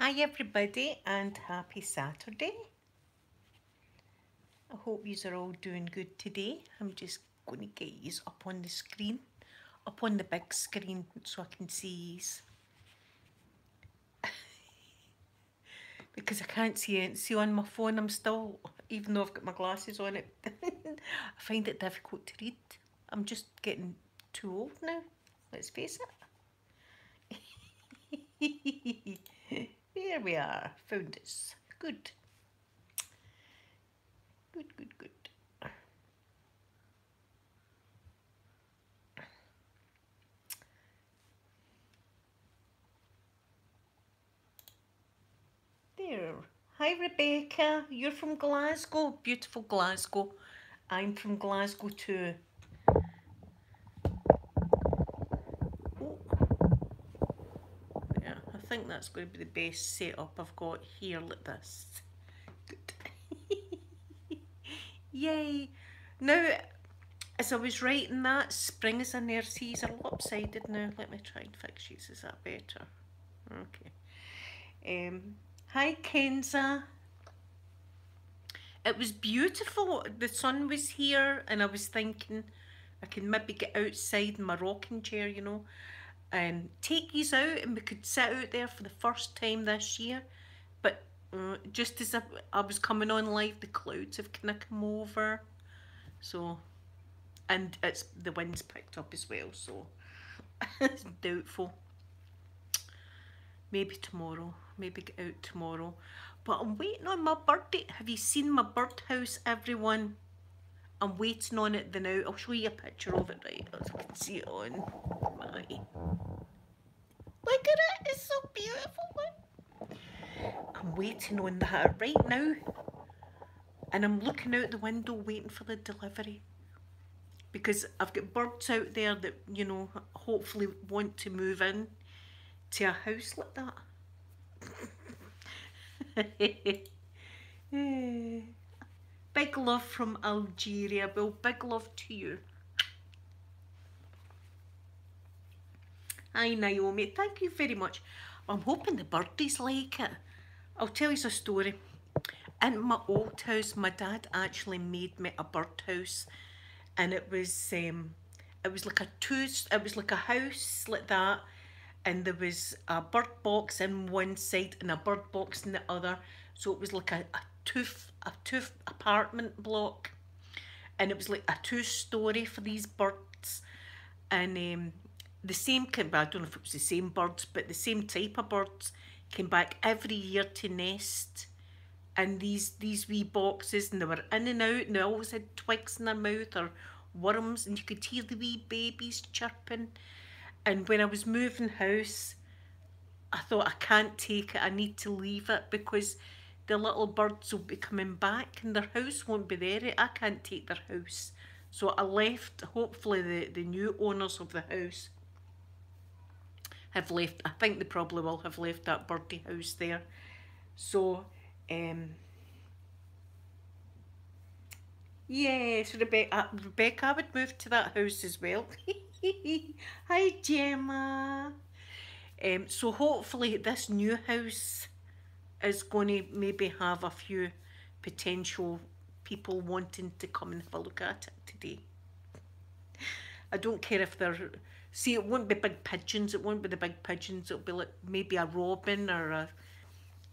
Hi everybody and happy Saturday. I hope you are all doing good today. I'm just going to get you up on the screen, up on the big screen so I can see yous. Because I can't see it. See on my phone I'm still, even though I've got my glasses on it, I find it difficult to read. I'm just getting too old now, let's face it. There we are, found us. Good. Good, good, good. There. Hi Rebecca, you're from Glasgow, beautiful Glasgow. I'm from Glasgow too. Oh, yeah, I think that's going to be the best setup I've got here like this. Good. Yay. Now, as I was writing that, spring is in there, seas are lopsided now. Let me try and fix these, is that better? Okay. Hi Kenza. It was beautiful. The sun was here and I was thinking I can maybe get outside in my rocking chair, and take these out and we could sit out there for the first time this year. But just as I was coming on live, the clouds have kind of come over. So, and the wind's picked up as well, so it's doubtful. Maybe tomorrow, maybe get out tomorrow. But I'm waiting on my birdie. Have you seen my birdhouse, everyone? I'm waiting on it the now. I'll show you a picture of it, right? So you can see it on my. Look at it, it's so beautiful. I'm waiting on that right now. And I'm looking out the window waiting for the delivery. Because I've got birds out there that, hopefully want to move in to a house like that. Big love from Algeria, Bill. Big love to you. Hi Naomi, thank you very much. I'm hoping the birdies like it. I'll tell you a story. In my old house, my dad actually made me a birdhouse, and it was like it was like a house like that, and there was a bird box in one side and a bird box in the other. So it was like a tooth apartment block, and it was like a 2-story for these birds, and the same kind. Well, I don't know if it was the same birds, but the same type of birds came back every year to nest in these wee boxes, and they were in and out, and they always had twigs in their mouth or worms, and you could hear the wee babies chirping. And when I was moving house, I thought, I can't take it, I need to leave it, because the little birds will be coming back and their house won't be there. I can't take their house. So I left. Hopefully the new owners of the house have left. I think they probably will have left that birdie house there. So, yes, Rebecca, I would move to that house as well. Hi, Gemma. So hopefully this new house is going to maybe have a few potential people wanting to come and have a look at it today. I don't care if they're... See, it won't be big pigeons. It won't be the big pigeons. It'll be like maybe a robin or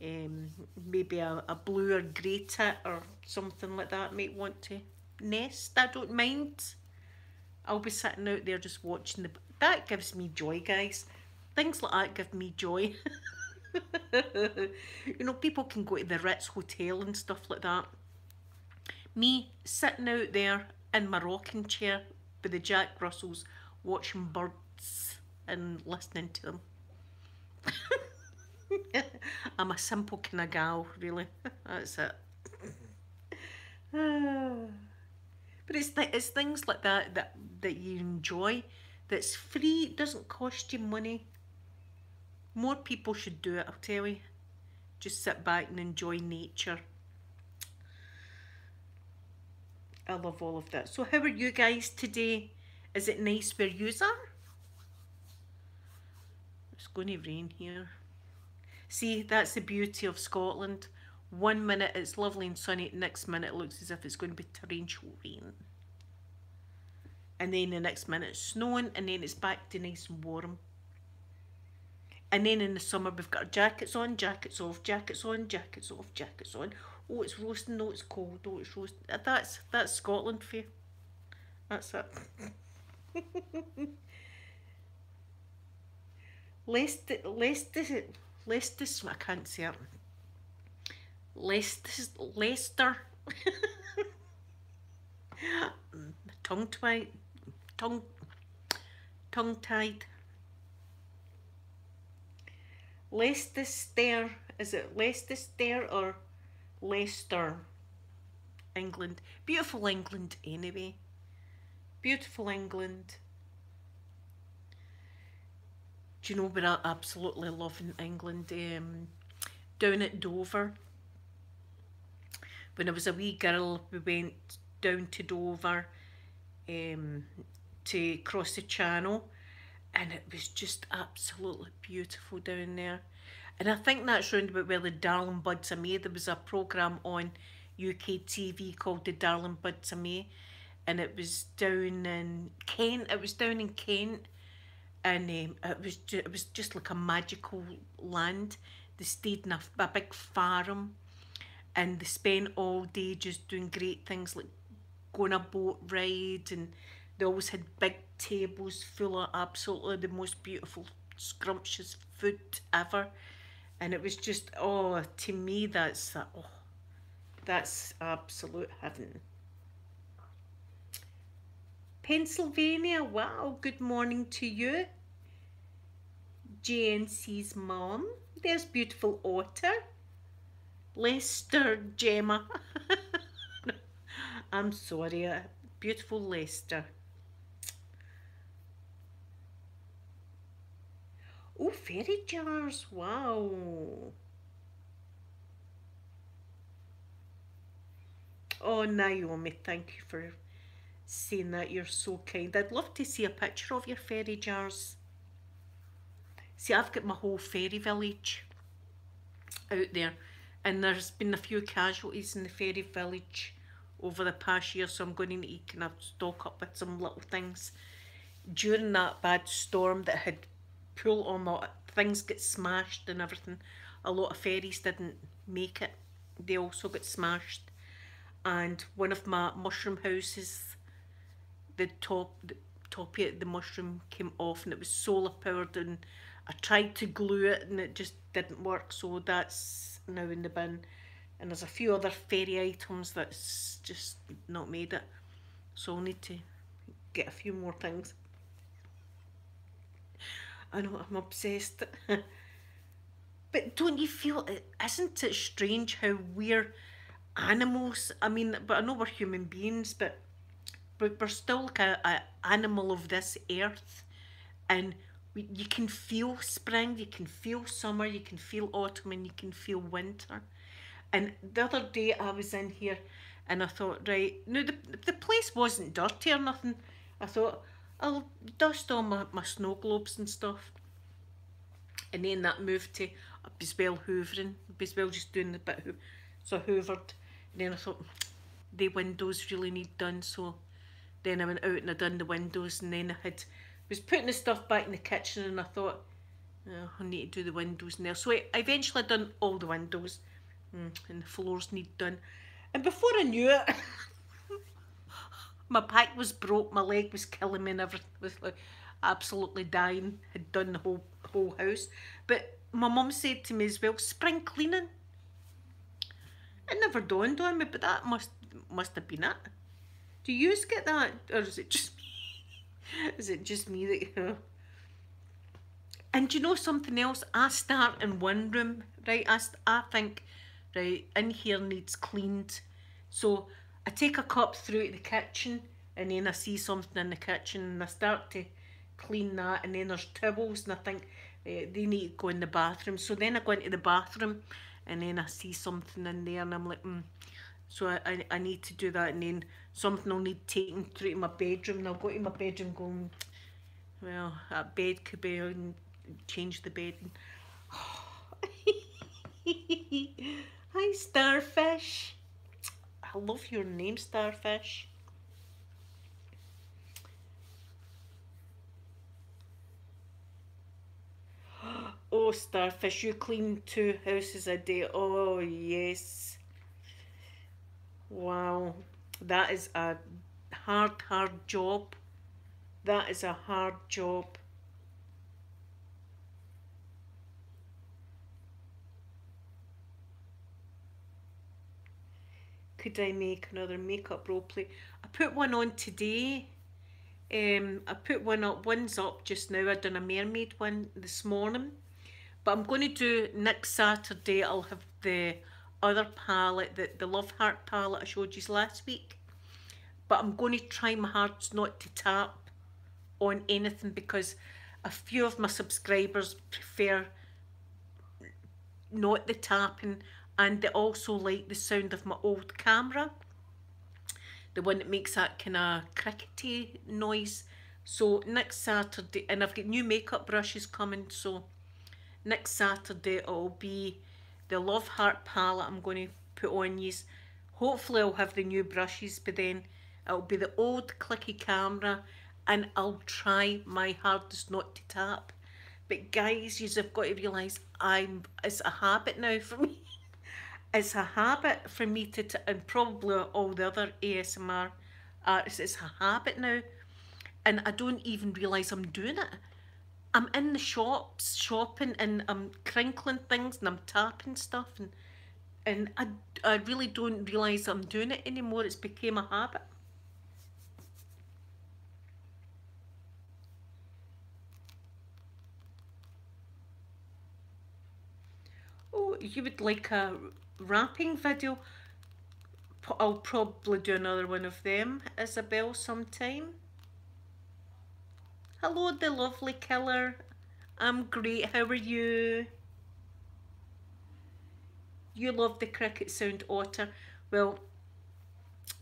maybe a blue or grey tit or something like that might want to nest. I don't mind. I'll be sitting out there just watching the... That gives me joy, guys. Things like that give me joy. People can go to the Ritz Hotel and stuff like that. Me sitting out there in my rocking chair with the Jack Russells, watching birds and listening to them. I'm a simple kind of gal, really. That's it. But it's things like that you enjoy, that's free, it doesn't cost you money. More people should do it, I'll tell you. Just sit back and enjoy nature. I love all of that. So how are you guys today? Is it nice where yous are? It's going to rain here. See, that's the beauty of Scotland. One minute it's lovely and sunny, next minute it looks as if it's going to be torrential rain. And then the next minute it's snowing, and then it's back to nice and warm. And then in the summer we've got our jackets on, jackets off, jackets on, jackets off, jackets on. Oh, it's roasting, oh, it's cold, oh, it's roasting. That's Scotland for you. That's it. Leicester, I can't say it. Leicester. tongue tied. Tongue tied. Leicester. Is it Leicester or Leicester? England. Beautiful England anyway. Beautiful England. Do you know where I absolutely love in England? Down at Dover. When I was a wee girl, we went down to Dover to cross the channel, and it was just absolutely beautiful down there. And I think that's round about where the Darling Buds of May. There was a programme on UK TV called The Darling Buds of May, and it was down in Kent. It was down in Kent, and it was just like a magical land. They stayed in a big farm, and they spent all day just doing great things like going a boat ride, and they always had big tables full of absolutely the most beautiful scrumptious food ever. And it was just, oh, to me that's absolute heaven. Pennsylvania, wow, good morning to you. JNC's mom. There's beautiful Otter. Leicester, Gemma. I'm sorry, beautiful Leicester. Oh, fairy jars, wow. Oh, Naomi, thank you for saying that. You're so kind. I'd love to see a picture of your fairy jars. See, I've got my whole fairy village out there, and there's been a few casualties in the fairy village over the past year, so I'm going to need to kind of stock up with some little things. During that bad storm that had pulled on the things, get smashed and everything, a lot of fairies didn't make it. They also got smashed. And one of my mushroom houses, the top of it, the mushroom came off, and it was solar powered, and I tried to glue it and it just didn't work, so that's now in the bin. And there's a few other fairy items that's just not made it, so I'll need to get a few more things. I know, I'm obsessed. But don't you feel it? Isn't it strange how we're animals? I mean, but I know we're human beings, but we're still like a animal of this earth, and you can feel spring, you can feel summer, you can feel autumn, and you can feel winter. And the other day I was in here, and I thought, right, no, the place wasn't dirty or nothing. I thought, I'll dust all my snow globes and stuff. And then that moved to as well hoovering, as well just doing the bit. So I hoovered, and then I thought, the windows really need done, so then I went out and I done the windows, and then I was putting the stuff back in the kitchen, and I thought, oh, I need to do the windows in there. So I eventually done all the windows, and the floors need done. And before I knew it, my back was broke, my leg was killing me, and everything was like absolutely dying. Had done the whole house. But my mum said to me as well, spring cleaning. It never dawned on me, but that must have been it. Do you get that, or is it just me? Is it just me that, you know? And do you know something else? I start in one room, right? I think, right, in here needs cleaned. So I take a cup through to the kitchen, and then I see something in the kitchen, and I start to clean that, and then there's towels, and I think they need to go in the bathroom. So then I go into the bathroom, and then I see something in there, and I'm like, So I need to do that, and then something will need taken through to my bedroom, and I'll go to my bedroom going, well, that bed could be, and change the bed. And Hi, Starfish. I love your name, Starfish. Oh, Starfish, you clean 2 houses a day. Oh, yes. Wow. That is a hard job. That is a hard job. Could I make another makeup role play? I put one on today. I put one up. One's up just now. I done a mermaid one this morning. But I'm going to do next Saturday. I'll have the other palette, the Love Heart palette I showed you last week. But I'm going to try my hardest not to tap on anything because a few of my subscribers prefer not the tapping, and they also like the sound of my old camera, the one that makes that kind of crickety noise. So next Saturday, and I've got new makeup brushes coming, so next Saturday it'll be the Love Heart palette I'm going to put on yous. Hopefully I'll have the new brushes by then. It'll be the old clicky camera, and I'll try my hardest not to tap. But guys, you've got to realise it's a habit now for me. It's a habit for me and probably all the other ASMR artists, it's a habit now. And I don't even realise I'm doing it. I'm in the shops shopping and I'm crinkling things and I'm tapping stuff, and I really don't realise I'm doing it anymore. It's became a habit. Oh, you would like a wrapping video? I'll probably do another one of them, Isabel, sometime. Hello, the lovely killer. I'm great. How are you? You love the cricket sound, Otter. Well,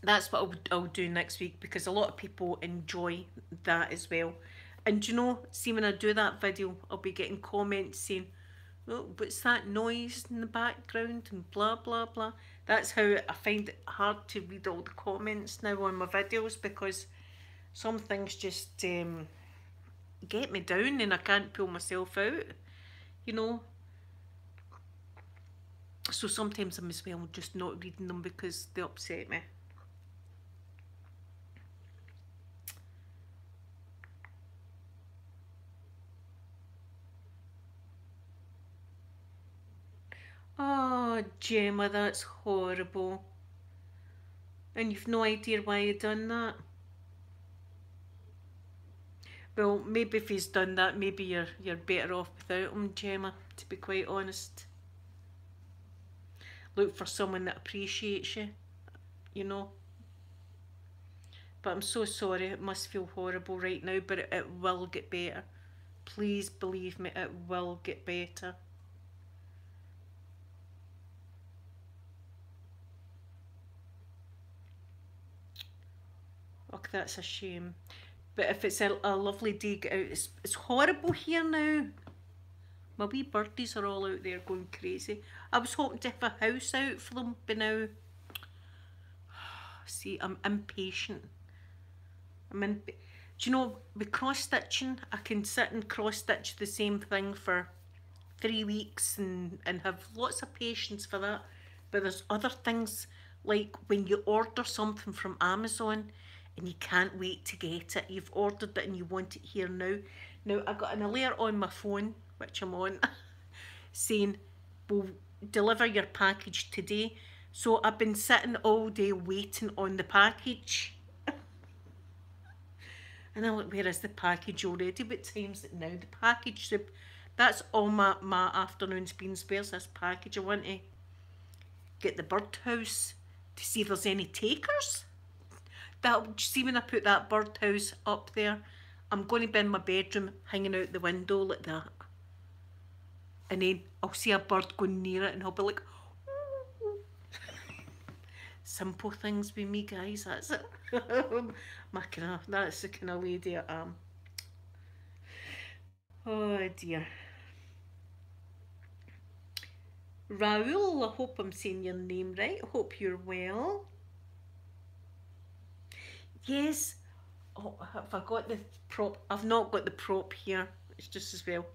that's what I'll do next week because a lot of people enjoy that as well. And you know, see, when I do that video, I'll be getting comments saying, "Oh, what's that noise in the background?" and blah blah blah. That's how I find it hard to read all the comments now on my videos because some things just get me down and I can't pull myself out, you know. So sometimes I'm as well just not reading them because they upset me. Oh, Gemma, that's horrible. And you've no idea why you done that? Well, maybe if he's done that, maybe you're better off without him, Gemma, to be quite honest. Look for someone that appreciates you, you know. But I'm so sorry, it must feel horrible right now, but it will get better. Please believe me, it will get better. Oh, that's a shame. But if it's a lovely day, get out. It's horrible here now. My wee birdies are all out there going crazy. I was hoping to have a house out for them by now. See, I'm impatient. Do you know, with cross stitching, I can sit and cross stitch the same thing for 3 weeks and have lots of patience for that. But there's other things like when you order something from Amazon and you can't wait to get it. You've ordered it and you want it here now. Now, I got an alert on my phone, which I'm on, saying, we'll deliver your package today. So I've been sitting all day waiting on the package. And I'm like, where is the package already? What time's it now? The package, that's all my afternoon's been. Where's this package? I want to get the birdhouse to see if there's any takers. See, when I put that birdhouse up there, I'm going to be in my bedroom hanging out the window like that. And then I'll see a bird going near it and I'll be like, ooh. Simple things with me, guys, that's it. That's the kind of lady I am. Oh dear. Raoul, I hope I'm saying your name right. I hope you're well. Yes. Oh, have I got the prop? I've not got the prop here. It's just as well.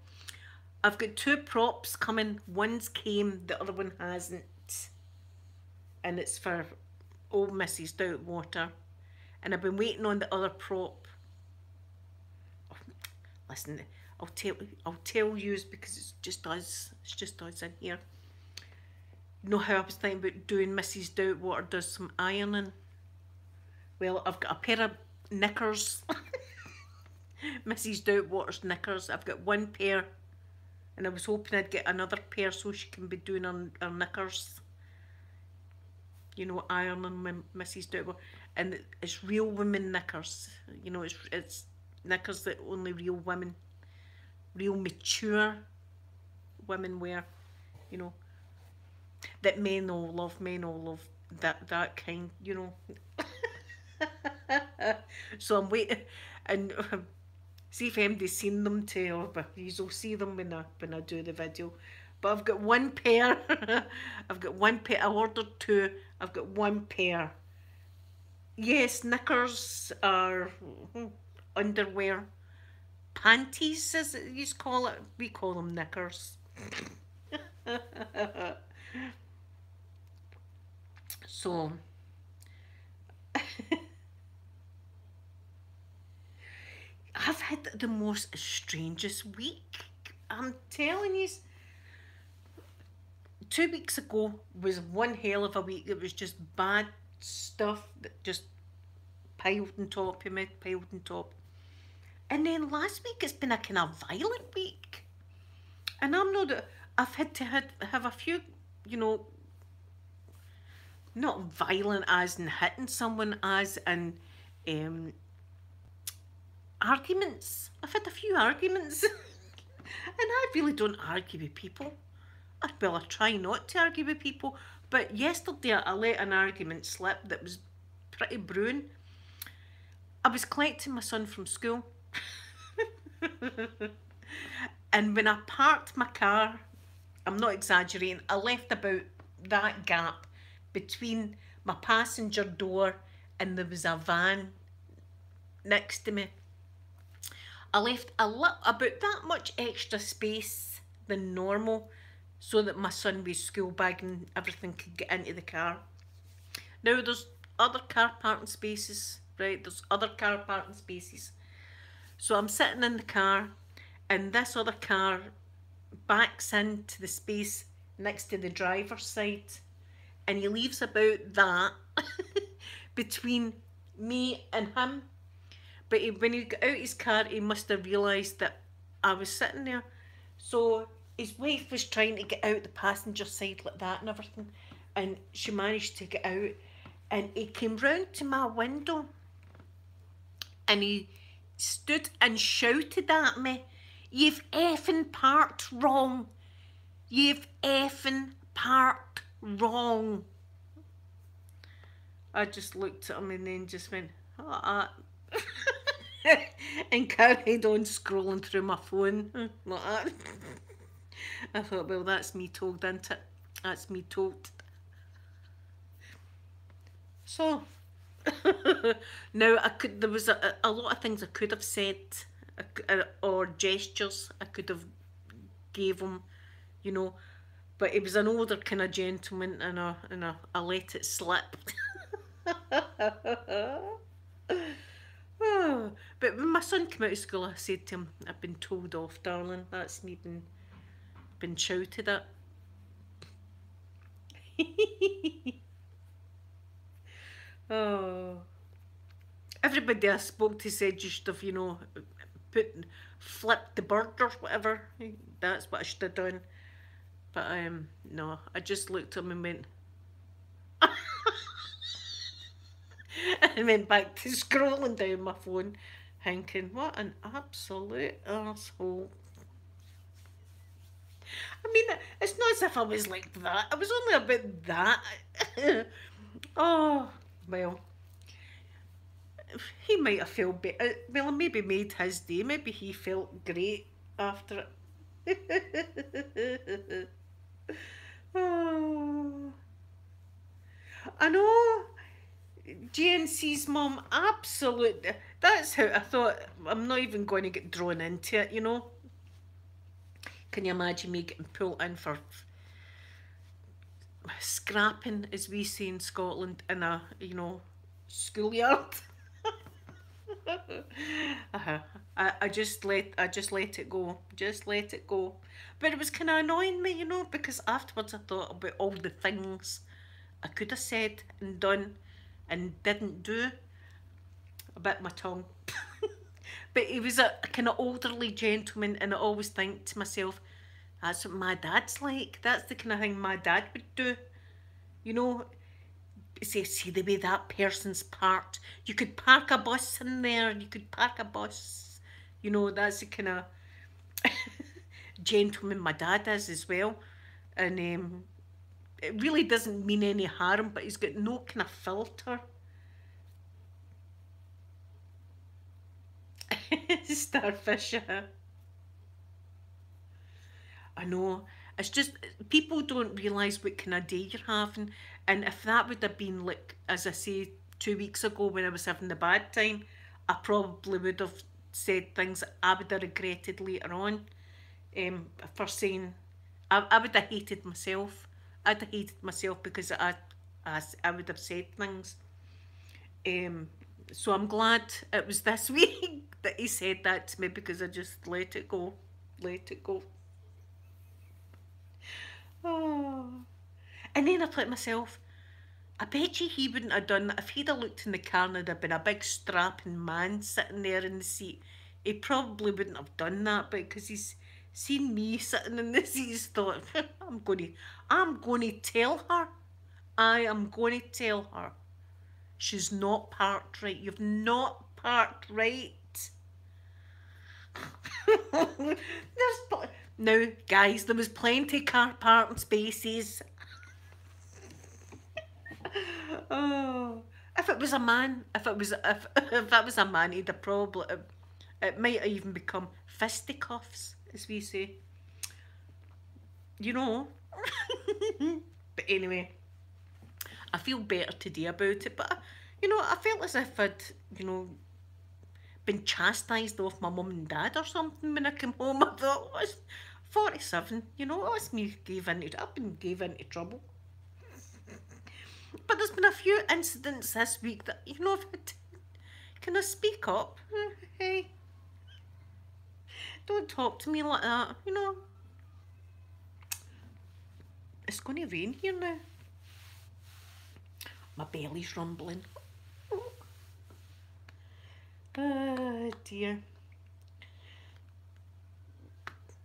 I've got two props coming. One's came, the other one hasn't. And it's for old Mrs. Doubtwater. And I've been waiting on the other prop. Oh, listen, I'll tell you because it's just us. It's just us in here. You know how I was thinking about doing Mrs. Doubtwater does some ironing? Well, I've got a pair of knickers. Mrs. Doubtwater's knickers. I've got one pair and I was hoping I'd get another pair so she can be doing her knickers. You know, ironing Mrs. Doubtwater. And it's real women knickers. You know, it's knickers that only real women, real mature women wear. You know, that men all love that kind, you know. So I'm waiting and see if anybody's seen them too, but you'll see them when I do the video. But I've got one pair. I've got one pair. I ordered two. I've got one pair. Yes, knickers are underwear. Panties, as you call it. We call them knickers. So, I've had the most strangest week. I'm telling you. 2 weeks ago was one hell of a week. It was just bad stuff that just piled on top of me, piled on top. And then last week it's been a kind of violent week. And I'm not, I've had to have a few, you know, not violent as in hitting someone, as in arguments. I've had a few arguments. And I really don't argue with people. Well, I try not to argue with people, but yesterday I let an argument slip that was pretty brewing. I was collecting my son from school. And when I parked my car, I'm not exaggerating, I left about that gap between my passenger door and there was a van next to me. I left about that much extra space than normal so that my son with school bag and everything could get into the car. Now there's other car parking spaces, right? There's other car parking spaces. So I'm sitting in the car and this other car backs into the space next to the driver's side and he leaves about that between me and him. But when he got out his car, he must have realised that I was sitting there. So his wife was trying to get out the passenger side like that and everything. And she managed to get out. And he came round to my window. And he stood and shouted at me, "You've effing parked wrong. You've effing parked wrong." I just looked at him and then just went, "Oh, and carried on scrolling through my phone like that. I thought, well, that's me told, isn't it? That's me told. So, now there was a lot of things I could have said, or gestures I could have gave him, you know, but he was an older kind of gentleman and I let it slip. Oh, but when my son came out of school, I said to him, "I've been told off, darling. That's me been shouted at." Oh, everybody I spoke to said you should have, you know, flipped the bird or whatever. That's what I should have done. But no, I just looked at him and went. And went back to scrolling down my phone, thinking, what an absolute arsehole. I mean, it's not as if I was like that. I was only about that. Oh, well. He might have felt better. Well, it maybe made his day. Maybe he felt great after it. Oh. I know. GNC's mum, absolutely. That's how I thought. I'm not even going to get drawn into it, you know. Can you imagine me getting pulled in for scrapping, as we say in Scotland, in a, you know, schoolyard? uh-huh. I just let it go. Just let it go. But it was kind of annoying me, you know, because afterwards I thought about all the things I could have said and done and didn't do. I bit my tongue. But he was a kind of elderly gentleman, and I always think to myself, that's what my dad's like. That's the kind of thing my dad would do. You know, see the way that person's parked. You could park a bus in there. You could park a bus. You know, that's the kind of gentleman my dad is as well. And it really doesn't mean any harm, but he's got no kind of filter. Starfish. I know. It's just people don't realise what kind of day you're having. And if that would have been like, as I say, 2 weeks ago when I was having the bad time, I probably would have said things that I would have regretted later on. For saying, I would have hated myself. I'd have hated myself because I would have said things. So I'm glad it was this week that he said that to me, because I just let it go. Let it go. Oh. And then I thought to myself, I bet you he wouldn't have done that. If he'd have looked in the car and there'd have been a big strapping man sitting there in the seat, he probably wouldn't have done that. But because he's seen me sitting in the seat, he's thought, I'm going to tell her. I am going to tell her. She's not parked right. You've not parked right. Now, guys, there was plenty car parking spaces. Oh, if it was a man, if that was a man, he'd have probably, it might have even become fisticuffs, as we say. You know. But anyway, I feel better today about it. But you know, I felt as if I'd, you know, been chastised off my mum and dad or something when I came home. I thought, I was 47, you know, it's me I've been gave into trouble. But there's been a few incidents this week that, you know, can I speak up? Hey, don't talk to me like that, you know. It's going to rain here now. My belly's rumbling. Oh dear.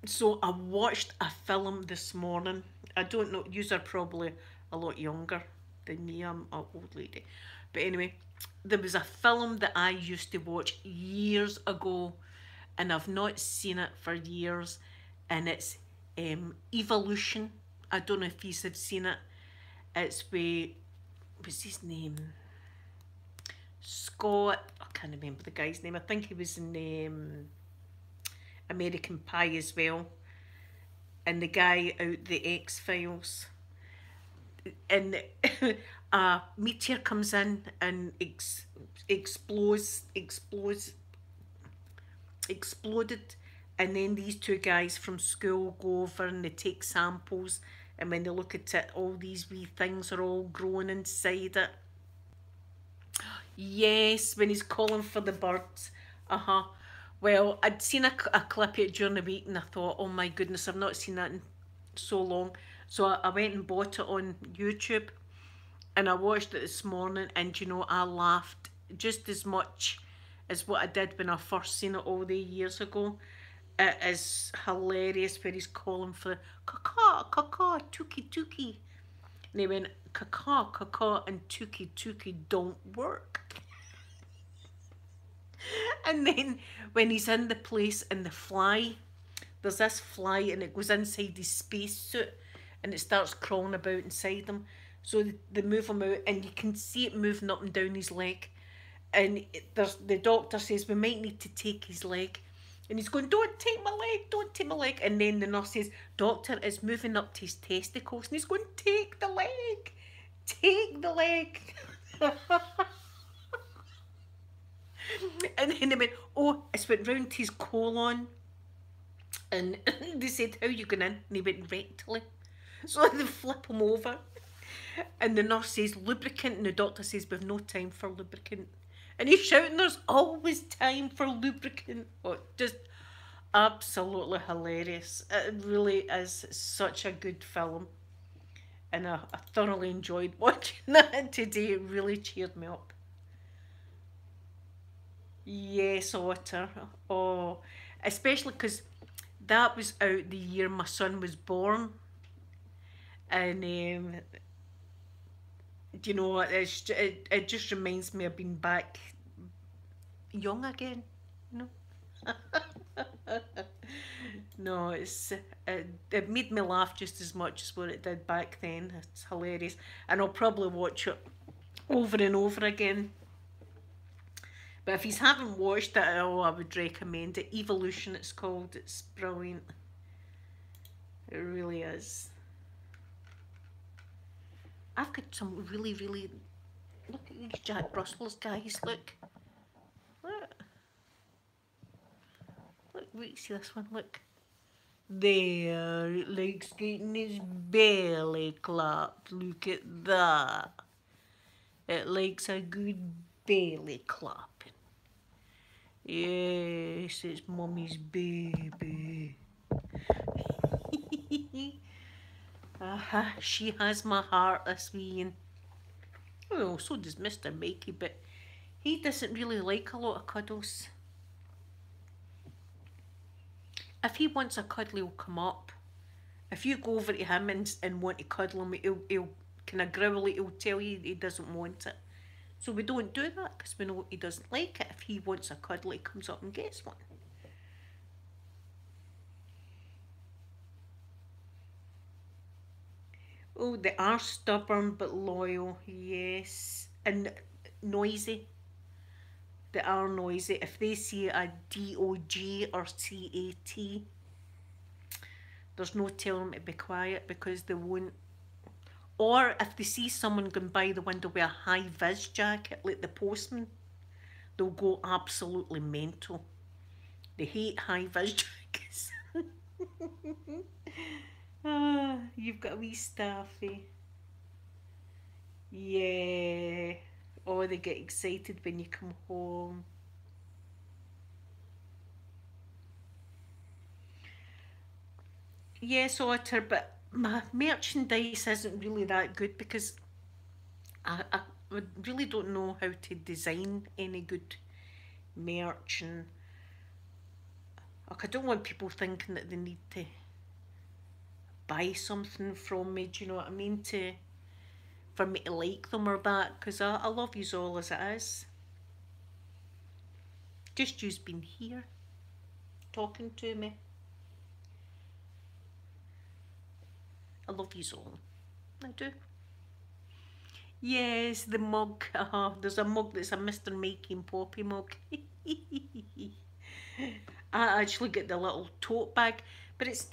So I watched a film this morning. I don't know, yous are probably a lot younger than me. I'm an old lady. But anyway, there was a film that I used to watch years ago, and I've not seen it for years, and it's Evolution. I don't know if you have seen it. It's with, what's his name? Scott, I can't remember the guy's name. I think he was in American Pie as well. And the guy out the X-Files. And a meteor comes in and exploded. And then these two guys from school go over and they take samples. And when they look at it, all these wee things are all growing inside it. Yes, when he's calling for the birds. Well, I'd seen a clip of it during the week and I thought, oh my goodness, I've not seen that in so long. So I went and bought it on YouTube and I watched it this morning, and you know, I laughed just as much as what I did when I first seen it all the years ago. It is hilarious where he's calling for caw, caw, tookie, tookie. And he went, caw, and tookie don't work. And then when he's in the place and the fly, there's this fly and it goes inside his spacesuit and it starts crawling about inside him. So they move him out and you can see it moving up and down his leg. And the doctor says, we might need to take his leg. And he's going, don't take my leg, don't take my leg. And then the nurse says, doctor, it's moving up to his testicles. And he's going, take the leg. take the leg. And then they went, oh, it's went round his colon. And they said, how you going in? And he went rectally. So they flip him over. And the nurse says, lubricant. And the doctor says, we've no time for lubricant. And he's shouting, there's always time for lubricant. Oh, just absolutely hilarious. It really is such a good film. And I thoroughly enjoyed watching that today. It really cheered me up. Yes, Otter. Oh, especially because that was out the year my son was born. And you know, it just reminds me of being back young again. You know. No, it made me laugh just as much as what it did back then. It's hilarious, and I'll probably watch it over and over again. But if you haven't watched it, oh, I would recommend it. Evolution, it's called. It's brilliant. It really is. I've got some really, really. Look at these Jack Russell's guys. Look. Look. Look, see this one? Look. There, it likes getting his belly clapped. Look at that. It likes a good belly clapping. Yes, it's Mummy's baby. She has my heart, this wee. Oh, so does Mr. Mikey, but he doesn't really like a lot of cuddles. If he wants a cuddle, he'll come up. If you go over to him and want to cuddle him, he'll kind of growl. He'll tell you he doesn't want it. So we don't do that because we know he doesn't like it. If he wants a cuddle, he comes up and gets one. Oh, they are stubborn but loyal, yes. And noisy. They are noisy. If they see a DOG or CAT, there's no telling them to be quiet because they won't. Or if they see someone going by the window with a high-vis jacket, like the postman, they'll go absolutely mental. They hate high-vis jackets. Ah, you've got a wee staffy. Yeah. Oh, they get excited when you come home. Yes, Otter, but my merchandise isn't really that good because I really don't know how to design any good merch, and like, I don't want people thinking that they need to buy something from me, do you know what I mean, for me to like them or that, because I love yous all as it is. Just yous being here, talking to me. I love yous all. I do. Yes, the mug. There's a mug that's a Mr. Mikey and Poppy mug. I actually get the little tote bag, but it's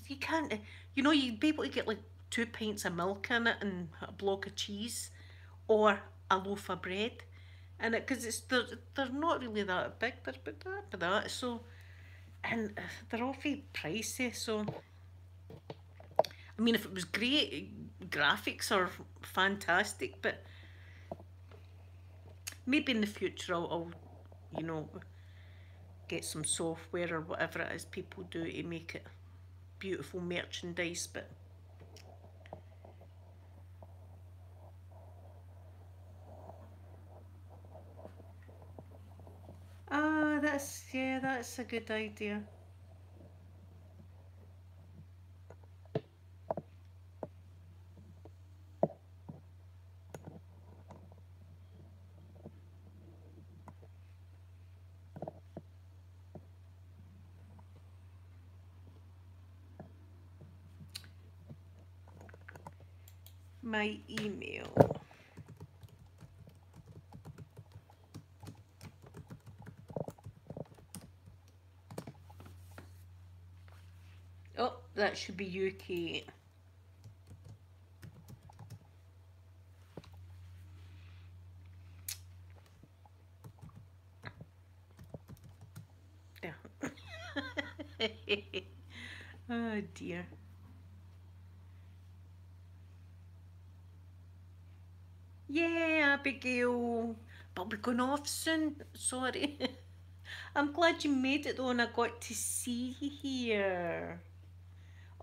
you can't, you know, you'd be able to get like 2 pints of milk in it and a block of cheese or a loaf of bread in it, because they're not really that big, they're about that, but that, so, and they're all very pricey, so, I mean, if it was great, graphics are fantastic, but maybe in the future I'll you know, get some software or whatever it is people do to make it beautiful merchandise, but that's a good idea. My email. Oh, that should be UK. Oh dear. Yeah, Abigail. But we're going off soon. Sorry. I'm glad you made it though and I got to see you here.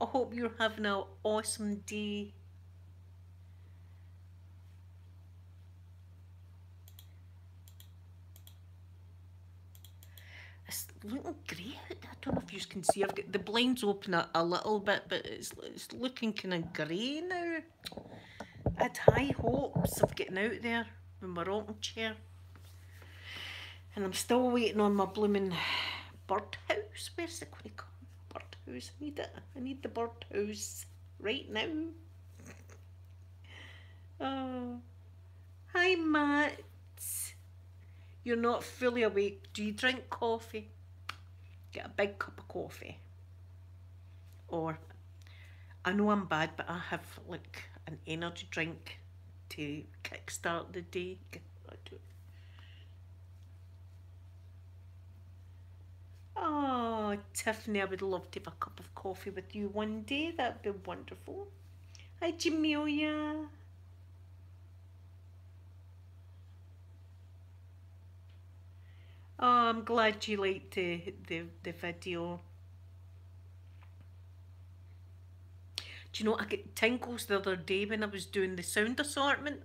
I hope you're having an awesome day. It's looking great. I don't know if you can see. I've got the blinds open a little bit, but it's looking kind of grey now. I had high hopes of getting out there with my rocking chair. And I'm still waiting on my blooming birdhouse. Where's the going to come? Birdhouse. I need it. I need the birdhouse right now. Oh. Hi, Matt. You're not fully awake. Do you drink coffee? Get a big cup of coffee. Or, I know I'm bad, but I have like an energy drink to kickstart the day. Oh, Tiffany, I would love to have a cup of coffee with you one day. That'd be wonderful. Hi, Jamelia. Oh, I'm glad you liked the video. Do you know, I get tingles the other day when I was doing the sound assortment.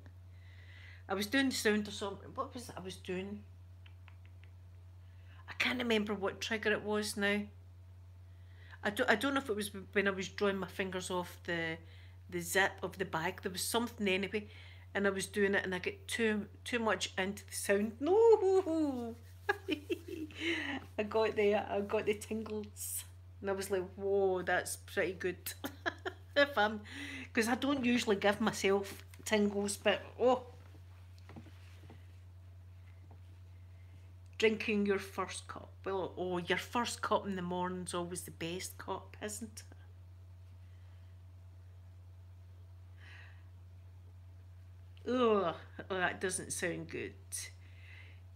I was doing the sound assortment. What was it I was doing? I can't remember what trigger it was now. I don't know if it was when I was drawing my fingers off the zip of the bag. There was something anyway, and I was doing it, and I get too much into the sound. No, I got the tingles, and I was like, whoa, that's pretty good. If I'm, because I don't usually give myself tingles, but oh. Drinking your first cup. Well, oh, your first cup in the morning's always the best cup, isn't it? Ugh, oh, that doesn't sound good.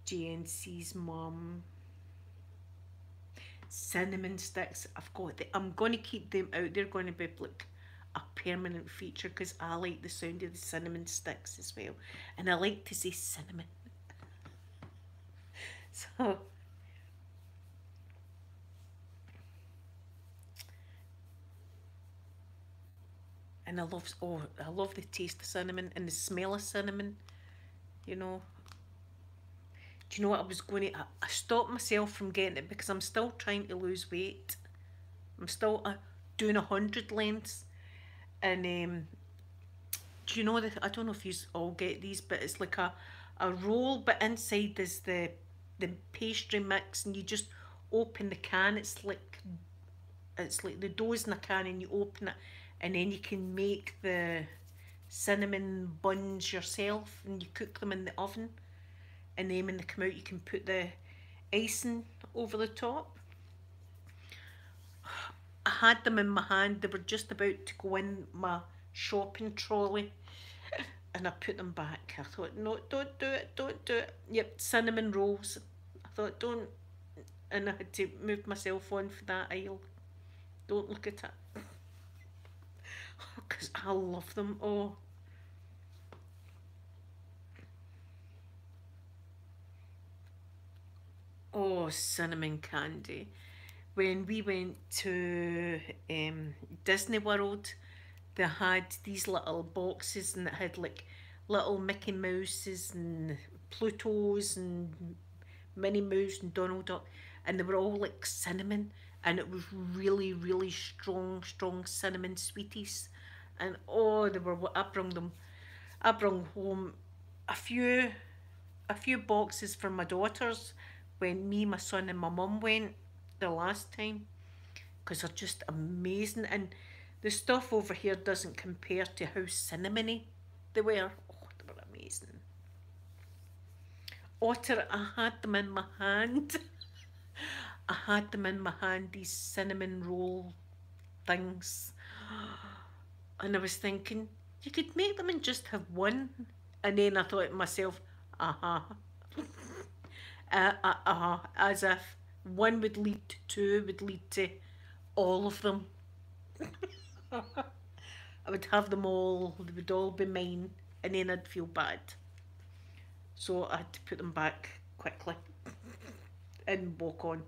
GNC's mum. Cinnamon sticks. I'm going to keep them out. They're going to be like a permanent feature because I like the sound of the cinnamon sticks as well. And I like to say cinnamon. So, and I love the taste of cinnamon and the smell of cinnamon, you know. Do you know what I was going to, I stopped myself from getting it because I'm still trying to lose weight. I'm still doing 100 lengths. And do you know that, I don't know if you all get these, but it's like a roll, but inside is the pastry mix, and you just open the can. It's like the dough's in a can, and you open it, and then you can make the cinnamon buns yourself, and you cook them in the oven, and then when they come out, you can put the icing over the top. I had them in my hand. They were just about to go in my shopping trolley, and I put them back. I thought, no, don't do it, don't do it. Yep, cinnamon rolls. I thought, don't. And I had to move myself on for that aisle. Don't look at it. Because I love them. Oh. Oh, cinnamon candy. When we went to Disney World, they had these little boxes, and it had like little Mickey Mouses and Plutos and Minnie Mouse and Donald Duck, and they were all like cinnamon, and it was really, really strong cinnamon sweeties, and oh, they were. I brought home a few boxes for my daughters when me, my son, and my mum went the last time, because they're just amazing, and the stuff over here doesn't compare to how cinnamony they were. Oh, they were amazing. Otter, I had them in my hand. I had them in my hand, these cinnamon roll things. And I was thinking, you could make them and just have one. And then I thought to myself, uh-huh. As if one would lead to two, would lead to all of them. I would have them all, they would all be mine, and then I'd feel bad. So I had to put them back quickly and walk on.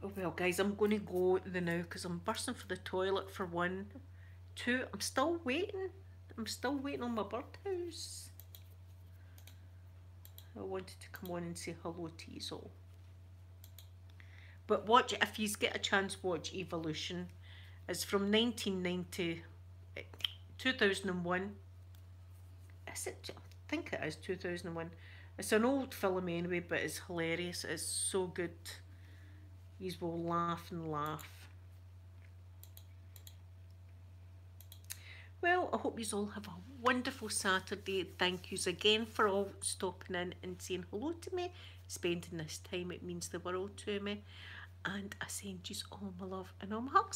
Oh well, guys, I'm going to go now because I'm bursting for the toilet for one. Two, I'm still waiting. I'm still waiting on my birdhouse. I wanted to come on and say hello to you all. But watch, if you get a chance, watch Evolution. It's from 1990, 2001. Is it? I think it is 2001. It's an old film anyway, but it's hilarious. It's so good. You will laugh and laugh. Well, I hope you all have a wonderful Saturday. Thank yous again for all stopping in and saying hello to me. Spending this time, it means the world to me. And I send you all my love and all my hugs.